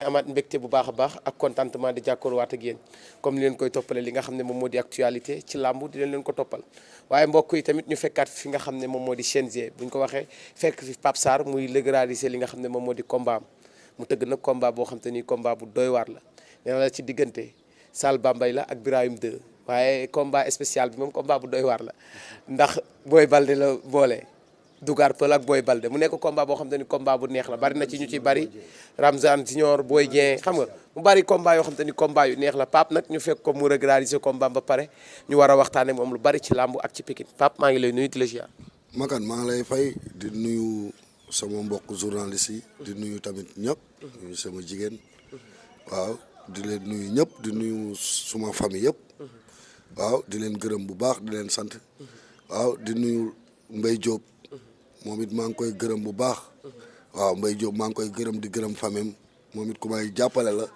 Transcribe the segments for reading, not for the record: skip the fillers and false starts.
amaat mbégte bu baax a baax ak contentement di jàkkoorwaat ak yéen comme ni leen koy toppale li nga xam ne moom moo di actualité ci làmb di leen ko toppal waaye mbokk yi tamit ñu fekkaat fi nga xam ne moom moo di CNG bu ñu ko waxee fekk fi Pape Sarr muy régulariser li nga xam ne moom moo di combat am mu tëgg nag combat boo xam te ni combat bu doy waar la nee na la ci diggante Sall Bambay la ak Birahim 2 waaye combat spécial bi moom combat bu doy waar la ndax Boy Balde la boole. Dougar Peul ak Boy Balde mu nekk combat boo xam te ni combat bu neex la bari na ci ñu ci bari Ramzan Junior Boy Dieng xam nga mu bari combat yoo xam te ni combat yu neex la Pape nag ñu fekk ko mu régulariser combat ba pare ñu war a waxtaane moom lu bari ci làmb ak ci Pikine Pape maa ngi lay nuyu di la ziar. Makan maa ngi lay fay di nuyu sama mbokk journaliste yi di nuyu tamit ñëpp nuyu sama jigéen waaw di leen nuyu ñëpp di nuyu suma famille yëpp waaw di leen gërëm bu baax di leen sant waaw di nuyu Mbaye Diop moom it maa ngi koy gërëm bu baax waaw Mbaye Diop maa ngi koy gërëm di gërëm famem moom it ku may jàppale la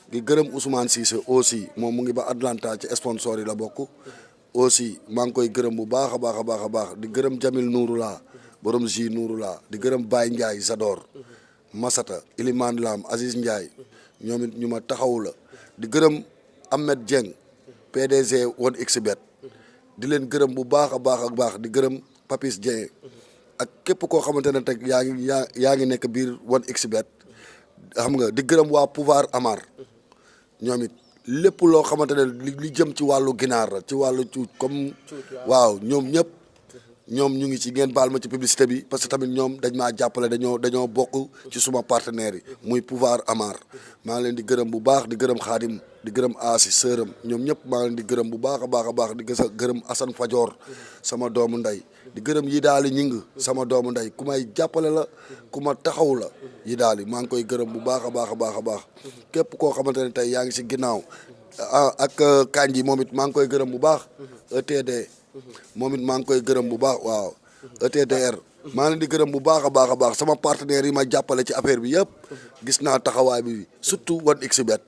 di gërëm Ousmane Cissé aussi moom mu ngi ba Atlanta ci sponsor yi la bokk aussi maa ngi koy gërëm bu baax a baax a baax a baax di gërëm Jamil Nouroula borom ji Nouroula di gërëm Baye Ndiaye Zador Masata Ilimane Lam Aziz Ndiaye ñoom it ñu ma taxawu la di gërëm Ahmed Dieng PDG 1xBet di leen gërëm bu baax a baax a baax di gërëm Papis Dieng ak képp koo xamante ne teg yaa ngi nekk biir 1xBet xam nga di gërëm waa Pouvoir Amar ñoom it lépp loo xamante ne li jëm ci wàllu ginaar la ci wàllu cuuj comme waaw ñoom ñëpp ñoom ñu ngi ci ngeen baal ma ci publicité bi parce que tamit ñoom dañ maa jàppale dañoo bokk ci suma partenaires yi muy Pouvoir Amar maa ngi leen di gërëm bu baax di gërëm Xaadim di gërëm Asi sëram ñoom ñëpp maa ngi leen di gërëm bu baax a baax a baax di gërëm Assane Fadior sama doomu ndey di gërëm yi daali ñing sama doomu ndey ku may jàppale la ku ma taxaw la yi daali maa ngi koy gërëm bu baax a baax a baax a baax képp koo xamante ne tey yaa ngi si ginnaaw ak Kanji moom it maa ngi koy gërëm bu baax ETD moom it maa ngi koy gërëm bu baax waaw ETDR maa ngi leen di gërëm bu baax a baax a baax sama partenaires yi ma jàppale ci affaire bi yëpp gis naa taxawaay bi surtout 1xBet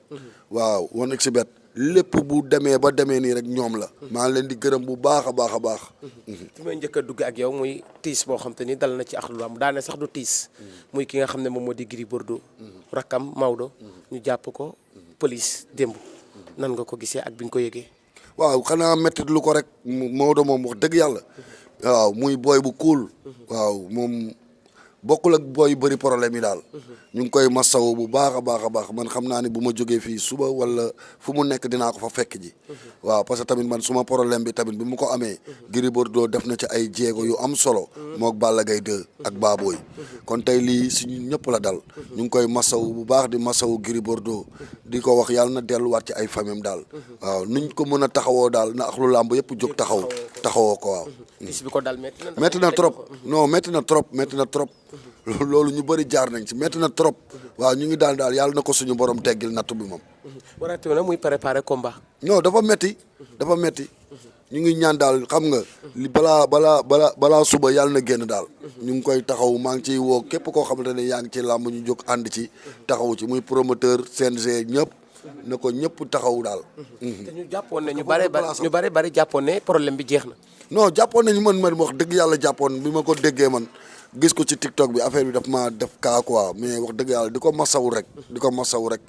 waaw 1xBet lépp bu demee ba demee nii rek ñoom la maa ngi leen di gërëm bu baax a baax a baax fi may njëkk a dugg ak yow muy tiis boo xam te ni dal na ci axlu lamb daane sax du tiis muy ki nga xam ne moom moo di Gris Bordeaux rakkam Maodo ñu jàpp ko police démb nan nga ko gisee ak bi nga ko yëgee waaw xanaa métti lu ko rek Maodo moom wax dëgg yàlla waaw muy booy bu cool waaw moom bokkul ak booy yu bëri problème yi daal ñu ngi koy masawu bu baax a baax a baax man xam naa ne bu ma jógee fii suba wala fu mu nekk dinaa ko fa fekk ji waaw parce que tamit man suma problème bi tamit bi mu ko amee Gris Bordeaux def na ci ay jéego yu am solo mook Balla Gaye 2 ak Baboy kon tey lii suñu ñëpp la dal ñu ngi koy masawu bu baax di masawu Gris Bordeaux di ko wax yàlla na delluwaat ci ay famem daal waaw nuñ ko mën a taxawoo daal na ak lu làmb yëpp jóg taxawoo ko waaw tiis bi ko dal métti na trop non métti na trop loolu ñu bëri jaar nañ ci métti na trop waaw ñu ngi daal yàlla na ko suñu borom teggil nattu bi moom. waratu na muy préparer combat. non dafa métti ñu ngi ñaan daal xam nga li balaa suba yàlla na génn daal. ñu ngi koy taxaw maa ngi ciy woo képp koo xamante ne yaa ngi ci làmb ñu jóg ànd ci taxaw ci muy promoteur CNG ñëpp na ko ñëpp taxaw daal. te ñu jàppoon ne ñu bari jàppoon ne problème bi jeex na. non jàppoon nañu man wax dëgg yàlla jàppoon bi ma ko déggee man. gis ko ci TikTok bi affaire bi daf ma def kaa quoi mais wax dëgg yàlla di ko masawu rek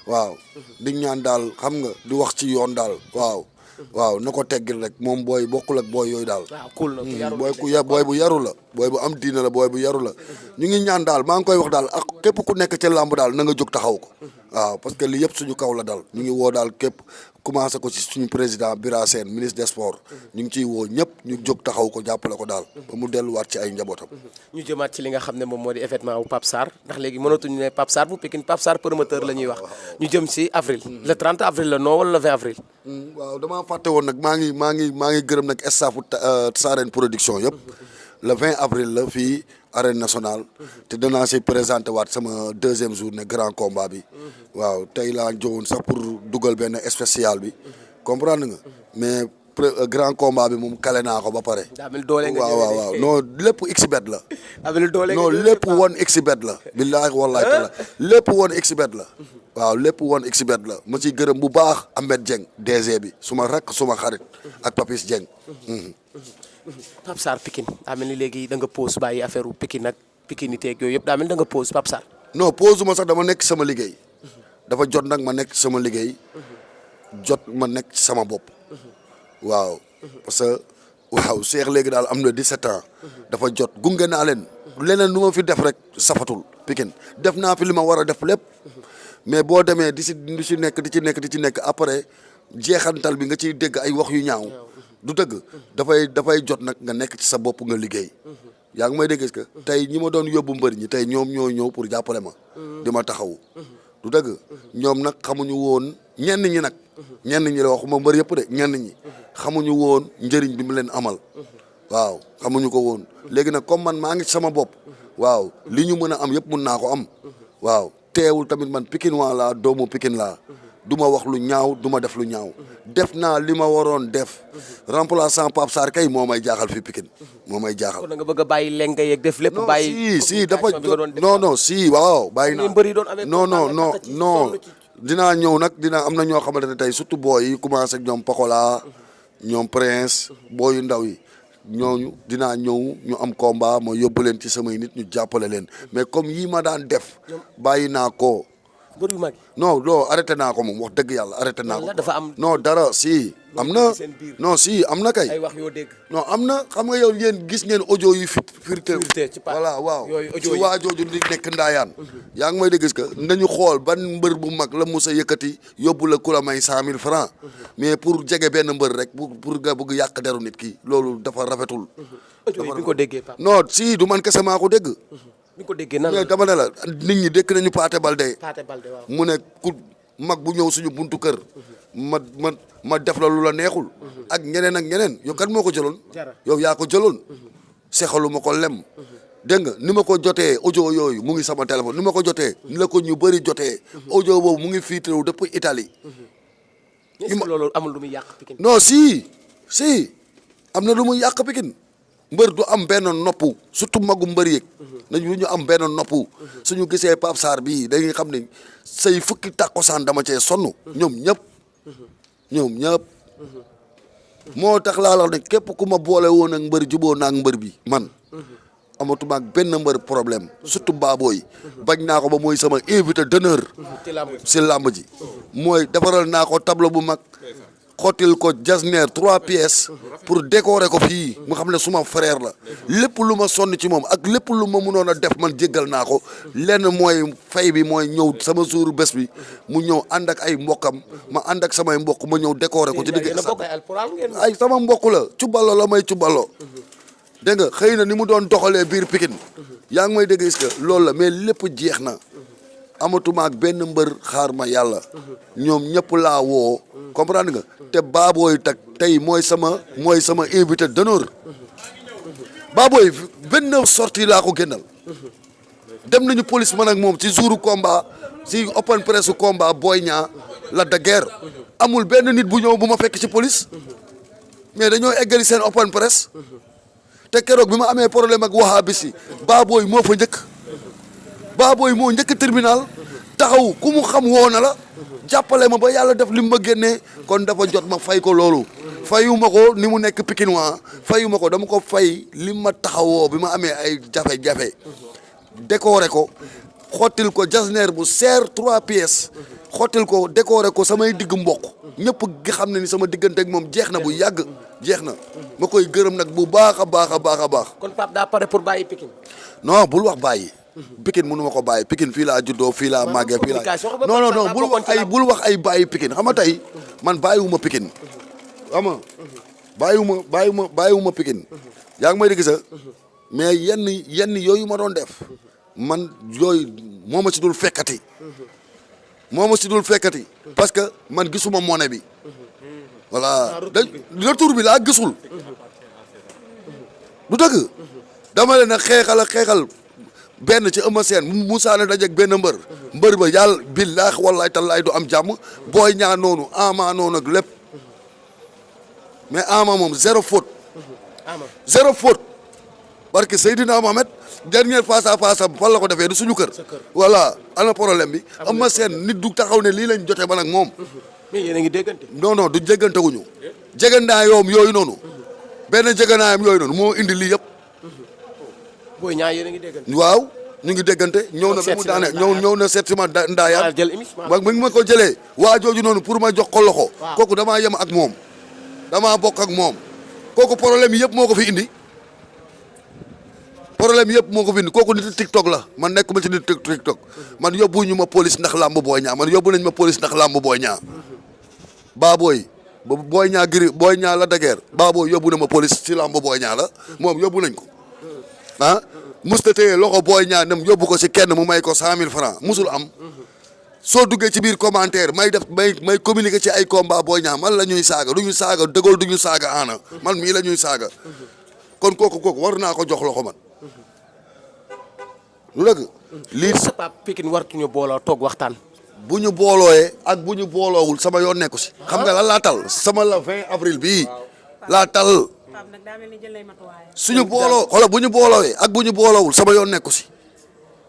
waaw di ñaan daal xam nga di wax ci yoon daal waaw na ko teggil rek moom booy bokkul ak booy yooyu daal booy bu yaru la booy bu am diina la booy bu yaru la ñu ngi ñaan daal maa ngi koy wax daal ak képp ku nekk ca làmb daal na nga jóg taxaw ko waaw parce que lii yëpp suñu kaw la dal ñu ngi woo daal képp commencé ko ci suñu président Bira Sène ministre des sports ñu ngi ciy woo ñëpp ñu jóg taxaw ko jàppale ko daal ba mu delluwaat ci ay njabootam. ñu jëmaat ci li nga xam ne moom moo di événement wu Pape Sarr ndax léegi mënatuñu ne Pape Sarr bu Pikine Pape Sarr promoteur la ñuy wax ñu jëm ci avril le 30 avril la non wala le 20 avril. waaw damaa fàtte woon nag maa ngi gërëm nag staffu Sarène production yëpp le 20 avril la fii arène nationale te danaa si présenté waat sama deuxième journée grand combat bi waaw tey laa jógoon sax pour dugal benn spécial bi comprendre nga mais grand combat bi moom kale naa ko ba pare. waaw non lépp xbet la. non lépp 1xBet la. billaahi wallaahi taala lépp 1xBet la. waaw lépp 1xBet la ma ciy gërëm bu baax Ahmed Dieng DG bi suma rakk suma xarit ak Papis Dieng. Pape Sarr Pikine daa mel ni léegi da nga pause bàyyi affaire u Pikine ak Pikine teeg yooyu yëpp daa mel ni da nga pause Pape Sarr. non pause ma sax dama nekk sama liggéey dafa jot nag ma nekk sama liggéey jot ma nekk sama bopp waaw parce que waaw Cheikh léegi daal am na 17 ans dafa jot gunge naa leen leneen lu ma fi def rek safatul Pikine def naa fi li ma war a def lépp mais boo demee di ci nekk après jeexantal bi nga ciy dégg ay wax yu ñaaw du dëgg dafay jot nag nga nekk ci sa bopp nga liggéey yaa ngi may dégg est-ce que tey ñi ma doon yóbbu mbër ñi tey ñoom ñoo ñëw pour jàppale ma di ma taxawu du dëgg ñoom nag xamuñu woon ñenn ñi la waxuma mbër yëpp de ñenn ñi xamuñu woon njëriñ bi mu leen amal waaw xamuñu ko woon léegi nag comme man maa ngi ci sama bopp waaw li ñu mën a am yëpp mën naa ko am waaw teewul tamit man Pikine waa laa doomu Pikine laa du ma wax lu ñaaw du ma def lu ñaaw def naa li ma waroon def remplaçant Pape Sarr kay moo may jaaxal fi Pikine moo may jaaxal. kon da nga bëgg a bàyyi leng yeeg def lépp. bàyyi si dafa non si waaw bàyyi naa non dinaa ñëw nag am na ñoo xamante ne tey surtout booy yi commencé ak ñoom Pokola ñoom Prince booy yu ndaw yi ñooñu dinaa ñëw ñu am combat ma yóbbu leen ci samay nit ñu jàppale leen mais comme yii ma daan def bàyyi naa ko. mbër yu mag non arrêté naa ko moom wax dëgg yàlla arrêté naa ko. dafa am non dara si. am na non si am na kay. ay wax yoo dégg. non am na xam nga yow yéen gis ngeen audio yu firte voilà waaw ci waa jooju di nekk ndaayaan. yaa ngi may dégg gis que nañu xool ban mbër bu mag la musa yëkkati yóbbu la ku la may 100 000 francs mais pour jege benn mbër rek pour nga bëgg yàq deru nit ki loolu dafa rafetul. audio yi bi ko déggee Pape. non si du man kese maa ko dégg. bi ko déggee nan mais dama ne la nit ñi dëkk nañu Pathé Baldé. waaw mu ne ku mag bu ñëw suñu buntu kër. ma def la lu la neexul. ak ñeneen yow kan moo ko jëloon. yow yaa ko jëloon. sexalu ma ko lem. dégg nga ni ma ko jotee audio yooyu mu ngi sama téléphone ni ma ko jotee ni la ko ñu bëri jotee. audio boobu mu ngi filtré depuis Italie. est-ce que loolu amul lu muy yàq Pikine. non si am na lu muy yàq Pikine. mbër du am benn nopp surtout magu mbër yeeg nañu ñu am benn nopp suñu gisee Pape Sarr bii dañuy xam ne say fukki tàkkosaan dama cee sonn ñoom ñëpp moo tax laa la ne képp ku ma boole woon ak mbër juboo naag mbër bi man amatuma ak benn mbër problème surtout baabooy bañ naa ko ba mooy sama invité d'honneur si làmb ji mooy defaral naa ko tableau bu mag xottil ko jasner 3 pièces pour décorer ko fii mu xam ne suma frère la lépp lu ma sonn ci moom ak lépp lu ma mënoon a def man jéggal naa ko lenn mooy fay bi mooy ñëw sama jour bés bi mu ñëw ànd ak ay mbokkam ma ànd ak samay mbokk ma ñëw décorer ko ci digg ay sama mbokk la cubbaloo la may cubbaloo dégg nga xëy na ni mu doon doxalee biir Pikine yaa ngi may dégg est-ce que loolu la mais lépp jeex na amatuma ak benn mbër xaar ma yàlla ñoom ñëpp laa woo comprendre nga te baabooy tag tey mooy sama invité d'honneur baabooy 29 sorties laa ko génnal dem nañu police man ak moom ci jouru combat ci open press combat Boy Niang Lac de Guiers amul benn nit bu ñëw bu ma fekk ci police mais dañoo eggali seen open press te keroog bi ma amee problème ak wahabis yi baabooy moo fa njëkk baabooy moo njëkk tribunal taxaw ku mu xam woo na la jàppale ma ba yàlla def li mu ma génnee kon dafa jot ma fay ko loolu fayu ma ko ni mu nekk Pikinois fayu ma ko dama ko fay li ma taxawoo bi ma amee ay jafe-jafe décorer ko xottil ko jasner bu seer 3 pièces xottil ko décorer ko samay digg mbokk ñëpp gi xam ne ni sama diggante ak moom jeex na bu yàgg jeex na ma koy gërëm nag bu baax a baax a baax a baax. kon Pape daa pare pour bàyyi Pikine. non bul wax bàyyi. Pikine mënu ma ko bàyyi Pikine fii laa juddoo fii laa màggee fii laa non bul wax ay bàyyi Pikine xam nga tey man bàyyiwuma Pikine xam nga bàyyiwuma Pikine yaa ngi may dégg sax mais yenn yooyu ma doon def man yooyu moo ma si dul fekkati parce que man gisuma monnaie bi voilà retour bi laa gisul du dëgg dama leen a xeexal benn ci Eumeu Sène Moussa na dajeeg benn mbër ba yàlla billaahi wallaahi tallaahi du am jàmm Boy Niang noonu Ama noonu ak lépp mais Ama moom zéro faute parce que Seydina Mohamed dernière face à face fan la ko defee du suñu kër voilà ana problème bi Eumeu Sène nit du taxaw ne lii lañ jotee man ak moom mais yéen a ngi déggante non du jéggante wuñu jegandaayam yooyu noonu benn jegandaayam yooyu noonu moo indi lii yëpp Boy Niang yéen a ngi déggante waaw ñu ngi déggante ñëw na ba mu daane ñëw na seet si ma ndaayaan jël émission ba mi ngi ma ko jëlee waa jooju noonu pour ma jox ko loxo kooku damaa yem ak moom damaa bokk ak moom kooku problème yëpp moo ko fi indi kooku nit TikTok la man nekk ma ci nit TikTok man yóbbu ñu ma police ndax làmb Boy Niang man yóbbu nañ ma police ndax làmb Boy Niang Baboy Boy Niang giri Boy Niang la daguerre Baboy yóbbu na ma police ci làmb Boy Niang la moom yóbbu nañ ko musta téye loxo Boy Niang dem yóbbu ko ci kenn mu may ko 100 000 francs musul am soo duggee ci biir commentaire may communiquer ci ay combat Boy Niang man la ñuy saaga du ñu saaga dëggool du ñu saaga ana man mii la ñuy saaga kon kooku war naa ko jox loxo man lu dëgg lii sa papa Pikine wartuñu booloo toog waxtaan. bu ñu boolooyee ak bu ñu booloowul sama yoon nekku si xam nga lan laa tal sama la 20 avril bii laa tal suñu booloo xoolal bu ñu booloowee ak bu ñu booloowul sama yoon nekku si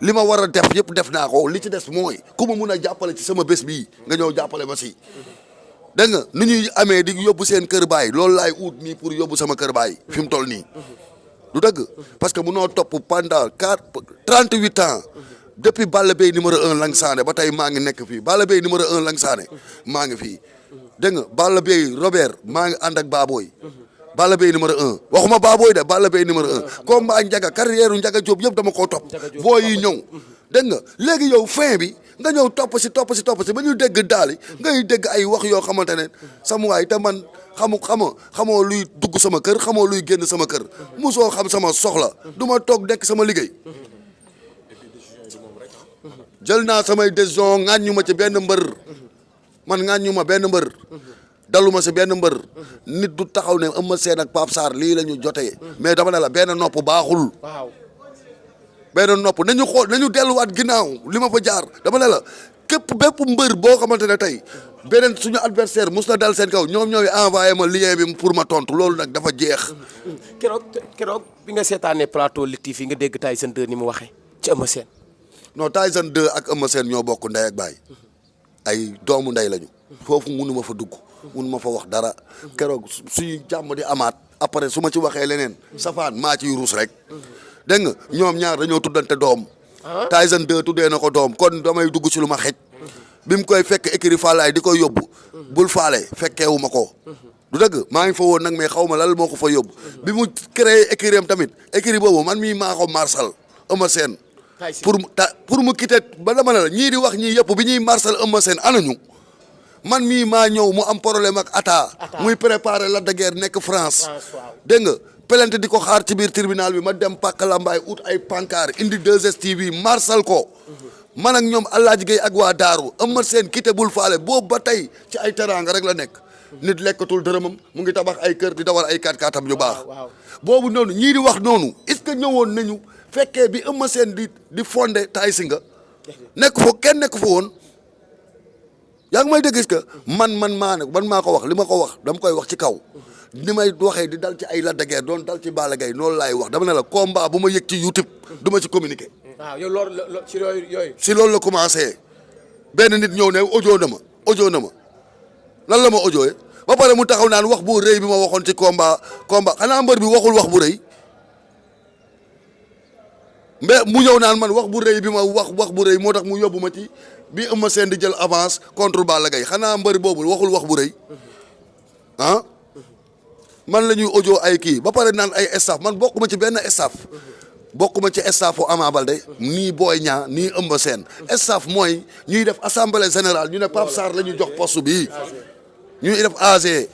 li ma war a def yëpp def naa ko li ci des mooy ku ma mun a jàppale ci sama bés bii nga ñëw jàppale ma si dégg nga nu ñuy amee di yóbbu seen kër baay loolu laay ut nii pour yóbbu sama kër baay fi mu toll nii du dëgg parce que munoo topp pendant 38 ans depuis Balla Beye numéro 1 Lang Sané ba tey maa ngi nekk fii Balla Beye numéro 1 Lang Sané maa ngi fii dégg nga Balla Beye Robert maa ngi ànd ak Baboy Balla Beye numéro 1 waxuma Baboy de Balla Beye numéro 1 combat Ndiaga carrière Ndiaga Diop yëpp dama koo topp boo yi ñëw dégg nga léegi yow fin bi nga ñëw topp si ba ñu dégg daali ngay dégg ay wax yoo xamante ne sama waay te man xamoo luy dugg sama kër xamoo luy génn sama kër musoo xam sama soxla du ma toog nekk sama liggéey jël naa samay décision ŋàññu ma ci benn mbër man ŋàññu ma benn mbër daluma si benn mbër nit du taxaw ne Eumeu Sène ak Pape Sarr lii la ñu jotee mais dama ne la benn nopp baaxul benn nopp nañu xool nañu delluwaat ginnaaw li ma fa jaar dama ne la bépp mbër boo xamante ne tey beneen suñu adversaire mus na dal seen kaw ñoom ñooy envoyé ma lien bi pour ma tontu loolu nag dafa jeex. keroog bi nga seetaanee plateau Lutte TV nga dégg Tyson 2 ni mu waxee ci Eumeu Sène. non Tyson 2 ak Eumeu Sène ñoo bokk ndey ak baay ay doomu ndey lañu. foofu munu ma fa dugg. munu ma fa wax dara. keroog suñu jàmm di amaat après su ma ci waxee leneen. safaan maa ciy ruus rek. dégg nga ñoom ñaar dañoo tuddante doom. Tyson 2 tuddee na ko doom kon damay dugg ci lu ma xej. bi mu koy fekk écurie Fallaye di koy yóbbu. bul faale fekkeewu ma ko. du dëgg maa ngi fa woon nag mais xaw ma lan moo ko fa yóbbu. bi mu créé écurie am tamit écurie boobu man mii maa ko marsal Eumeu Sène. pour mu quitter ba dama ne la ñii di wax ñii yëpp bi ñuy marsal Eumeu Sène anañu man mii maa ñëw mu am problème ak Ata. muy préparer Lac de Guiers nekk France. dégg nga plainte di ko xaar ci biir tribunal bi ma dem Pàkk Lambaay ut ay pancart indi 2STV marsal ko. man ak ñoom Alaaji Gueye ak waa Daaru Eumeu Sène quitté bul faale boobu ba tey ci ay teraanga rek la nekk. nit lekkatul dërëmam mu ngi tabax ay kër di dawal ay 4x4 yu baax. boobu noonu ñii di wax noonu est-ce que ñëwoon nañu fekkee bi Eumeu Sène di fondé Tyson nga nekk fo kenn nekk fa woon yaa ngi may dégg que man maa ko wax li ma ko wax dama koy wax ci kaw. ni may waxee di dal ci ay Lac de Guiers doon dal ci Balla Gaye noonu laay wax dama ne la combat bu ma yëg ci YouTube du ma ci communiquer. waaw yow loolu ci yooyu. si loolu la commencé benn nit ñëw ne audio na ma lan la ma audioé ba pare mu taxaw naan wax bu rëy bi ma waxoon ci combat xanaa mbër bi waxul wax bu rëy mais mu ñëw naan man wax bu rëy bi ma wax bu rëy moo tax mu yóbbu ma ci bi Eumeu Sène di jël avance contre Balla Gaye xanaa mbër boobu waxul wax bu rëy ah man la ñuy audio ay kii ba pare naan ay staff man bokkuma ci benn staff. bokkuma ci staffu Ama Baldé nii Boy Niang nii Eumeu Sène staff mooy ñuy def assemblée générale ñu ne Pape Sarr la ñu jox poste bi ñuy def AG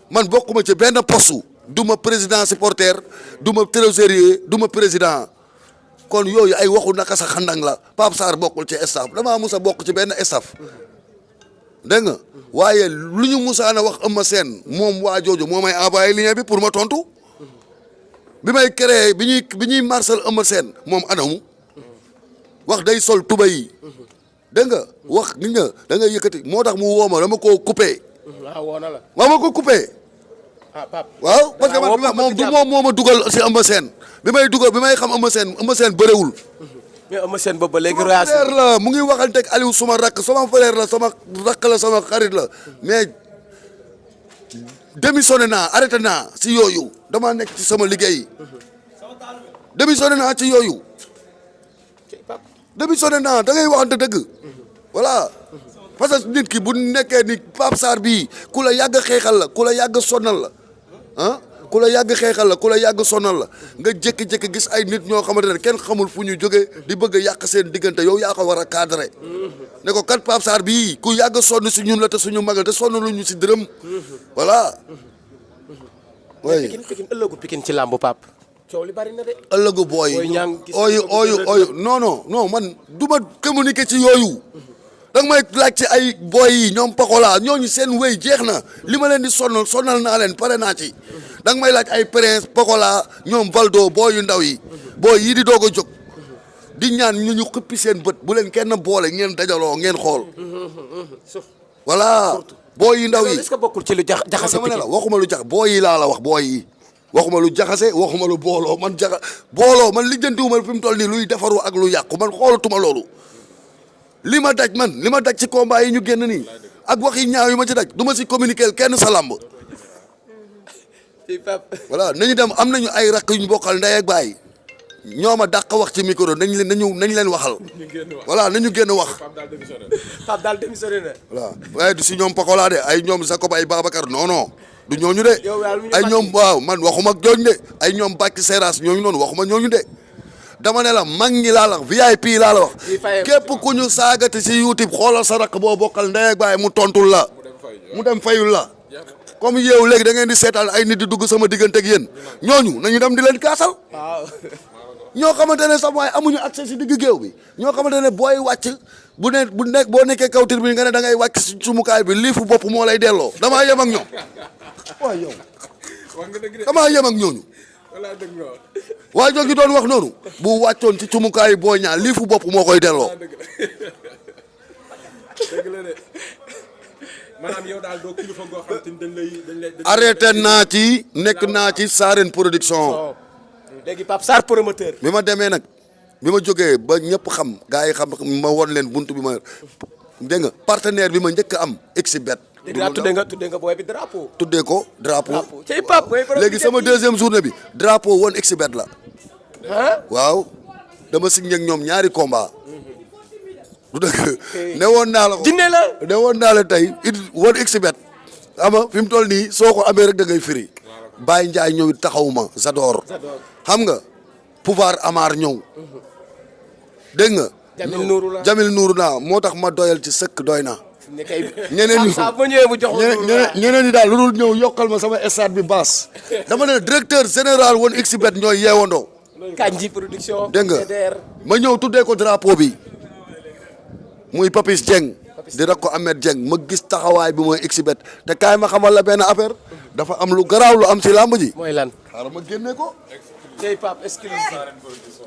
man bokkuma ci benn poste du ma président supporter du ma trésorier du ma président kon yooyu ay waxu naka sa xandang la Pape Sarr bokkul ci staff damaa mus a bokk ci benn staff dégg nga waaye lu ñu musaana wax Eumeu Sène moom waa jooju moo may envoyé lien bi pour ma tontu. bi may créé bi ñuy marsal Eumeu Sène moom anamu wax day sol tuba yi dégg nga wax nit nga da ngay yëkkati moo tax mu woo ma dama koo coupé. woo na la. waaw ma ko coupé. waaw parce que moom du moom moo ma dugal si Eumeu Sène bi may xam Eumeu Sène bëriwul. mais Eumeu Sène boobu ba léegi. sama frère la mu ngi waxanteeg Aliou suma rakk sama frère la sama rakk la sama xarit la mais. démissionné naa arrêté naa si yooyu damaa nekk ci sama liggéey démissionné naa ci yooyu démissionné naa da ngay waxante dëgg voilà parce que nit ki bu nekkee ni Pape Sarr bii ku la yàgg xeexal la ku la yàgg sonal la ah ku la yàgg xeexal la ku la yàgg sonal la nga jékki-jékki gis ay nit ñoo xamante ne kenn xamul fu ñu jógee di bëgg a yàq seen diggante yow yaa ko war a cadré ne ko kat Pape Sarr bii ku yàgg sonn si ñun la te suñu magal te sonn lu ñu si dërëm voilà. oui Pikine ëllëgu Pikine ci làmbu Pape. coow li bari na de. ëllëgu booy ooyu ooyu non man du ma communiquer ci yooyu danga may laaj ci ay booy yi ñoom Pakola ñooñu seen wéy jeex na li ma leen di sonal naa leen pare naa ci danga may laaj ay Prince Pakola ñoom Valdo booy yu ndaw yi booy yi di doog a jóg di ñaan ñu xëppi seen bët bu leen kenn boole ngeen dajaloo ngeen xool voilà booy yu ndaw yi est-ce que bokkul ci lu jaxase dama ne la waxuma lu jax booy yi laa la wax booy yi waxuma lu jaxase waxuma lu booloo man booloo man lijjantiwuma fi mu toll nii luy defaru ak lu yàqu man xoolatuma loolu li ma daj ci combat yi ñu génn nii ak wax yi ñaaw yi ma ci daj du ma si communiquer kenn sa làmb voilà nañu dem am nañu ay rakk yu ñu bokkal ndey ak baay ñoo ma dàq wax ci micro nañ leen waxal voilà nañu génn wax. Pape daal démissionné na. voilà waaye du si ñoom Pakola de ay ñoom Jacob ay Babacar non du ñooñu de. ay ñoom waaw man waxuma ak ñooñu de ay ñoom Bàcc Seras ñooñu noonu waxuma ñooñu de. dama ne la mag ñi laa la wax VIP laa la wax képp ku ñu saagati si YouTube xoolal sa rakk boo bokkal ndey ak baay mu tontul la mu dem fayul la comme yow léegi da ngeen di seetaan ay nit di dugg sama diggante ak yéen ñooñu nañu dem di leen kaasal ñoo xamante ne sax waaye amuñu accès si digg géew bi ñoo xamante ne booy wàcc boo nekkee kaw tribune bi nga ne da ngay wàcc si sumukaay bi lii fu bopp moo lay delloo damaa yem ak ñoom waaw yow damaa yem ak ñooñu waaye jooju doon wax noonu bu wàccoon ci cumukaay boo ñaan lii fu bopp moo koy delloo. maanaam yow daal doo kilifa goo xam te dañ lay arrêté naa ci nekk naa ci Sarène production. léegi Pape Sarr promoteur. bi ma demee nag bi ma jógee ba ñëpp xam gars yi xam ma won leen buntu bi ma dégg nga partenaire bi ma njëkk a am Exibet. tuddee nga booy bi drapeau. tuddee ko drapeau. cey Pape léegi sama deuxième journée bi drapeau woon Exibet la. waaw dama signé ak ñoom ñaari combat. du dëgg ne woon naa la ko jinne la ne woon naa la tey it woon Exibet ama fi mu toll nii soo ko amee rek da ngay firi. Baye Ndiaye ñëw taxawuma Zador. xam nga pouvoir Amar ñëw. dégg nga. Jamil Nourou la moo tax ma doyal ci sëkk doy na. ñeneen ñi daal lu dul ñëw yokkal ma sama stade bi baas dama ne directeur général woon Exibet ñooy yeewandoo. Kanji production. dégg nga ma ñëw tuddee ko drapeau bi muy Papis Dieng di rek ko Ahmed Dieng ma gis taxawaay bi mooy Exibet te kaay ma xamal la benn affaire dafa am lu garaaw lu am ci làmb ji. mooy lan. xaaral ma génne ko. tey Pape exclusive.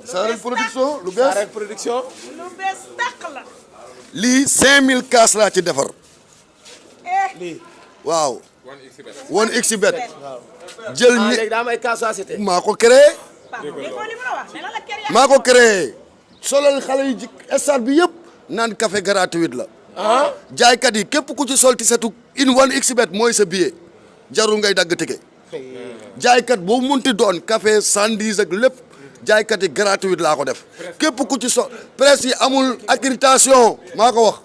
Sarène production lu bees. Sarène production. lu bees tàq la. lii 5000 kaas laa ci defar. lii. waaw. woon Exibet. jël ñi léegi daa am ay kaas maa ko créé. maa ko créé. solal xale yi ci stade bi yëpp. naan café gratuit la. jaaykat yi képp ku ci sol ti setu in woon Exibet mooy sa billet. jarul ngay dagg ticket. jaaykat boo munti doon café 110 ak lépp. jaaykat yi gratuit laa ko def. képp ku ci sol presse yi amul accréditation maa ko wax.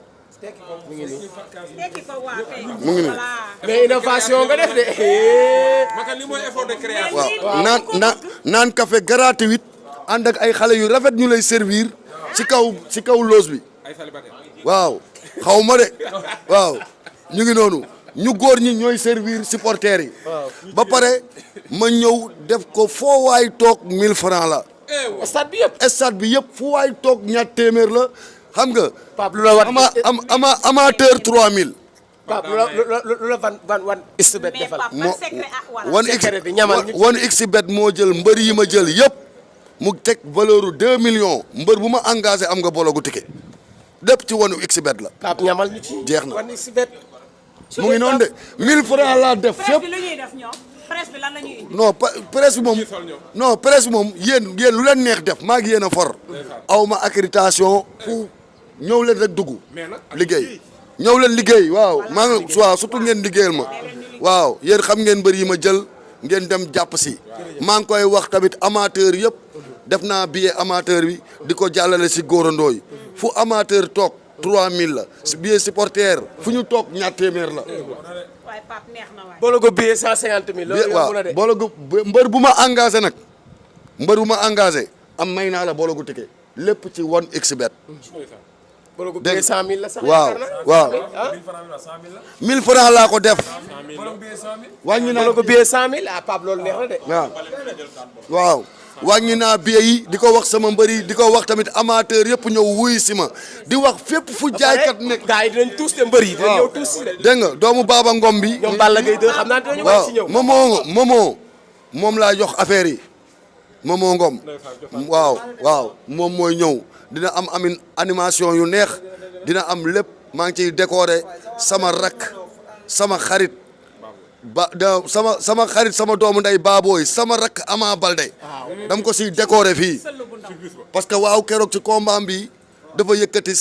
mu ngi nii. mais innovation nga def de. maka li mooy effort de création. waaw naan café gratuit ànd ak ay xale yu rafet ñu lay servir ci kaw loos bi. waaw xaw ma de waaw ñu ngi noonu ñu góor ñi ñooy servir supporters yi. ba pare ma ñëw def ko foo waay toog 1000 francs la. stade bi yëpp. stade bi yëpp fu waay toog ñaar téeméer la xam nga. Pape lu la war amateur 3000. Pape lu la wan Exibet defal. wan Exibet moo jël mbër yi ma jël yëpp mu teg valeur 2 millions mbër bu ma engagé am nga bologu ticket lépp ci wanu Exibet la. Pape ñamal ñu ci. jeex na wan Exibet. mu ngi noonu de 1000 francs laa def fépp. presse bi lu ñuy def ñoom presse bi lan la ñuy indi. non presse bi moom non presse bi moom yéen lu leen neex def maa ngi yéen a for. aw ma accréditation fu ñëw leen rek dugg. liggéey ñëw leen liggéey waaw maa ngi waaw surtout ngeen liggéeyal ma. waaw yéen xam ngeen mbër yi ma jël ngeen dem jàpp si. maa ngi koy wax tamit amateur yëpp def naa billet amateur bi di ko jàllale si góorandoo yi fu amateur toog 3000 la billet supporter fu ñu toog ñaar téeméer la. waaye Pape neex na waay. boole ko billet 150 000. loolu yomb na de waaw boole ko mbër bu ma engagé nag mbër bu ma engagé am may naa la boole ko ticket lépp ci 1xBet. boole ko billet 100 000 la sax. waaw waaw 1000 francs laa ko def. wàññi naa boole ko billet 100 000 ah Pape loolu neex na de. waaw wàññi naa billet yi di ko wax sama mbër yi di ko wax tamit amateur yëpp ñëw wuy si ma di wax fépp fu jaaykat nekk. gars yi dinañ tuus te mbër yi dinañ ñëw tuus si de. dégg nga doomu Baba Ngom bi. ñoom Balla Gaye 2 xam naa dinañu waaw si ñëw. Momo moom laa jox affaire yi Momo Ngom waaw moom mooy ñëw dina am animation yu neex dina am lépp maa ngi ciy décorer sama rak sama xarit sama xarit sama doomu nday baabooy sama rak Ama Balde dam ko siy décorer fii parce que waaw keroog ci combat bi dafa yëkkati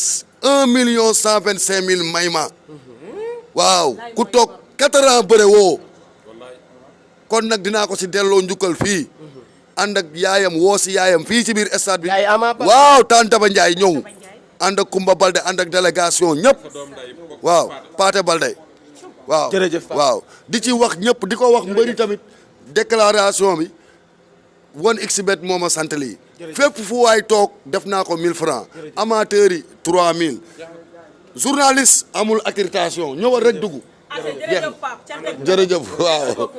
1.125.000 may ma waaw ku toog 4 ans bëre woo kon nag dinaa ko si delloo njukkal fii ànd ak yaayam woo si yaayam fii ci biir stade bi waaw Tante Ba Ndiaye ñëw ànd ak Kumba Balde ànd ak délégation ñëpp waaw Paate Balde waaw jërëjëf waaw di ci wax ñëpp di ko wax mbëri tamit déclaration bi 1xBet moo ma sant lii fépp fu waay toog def naa ko 1000 francs amateurs yi 3000 journaliste amul accréditation ñëwal rek dugg jërëjëf Pape. jërëjëf waaw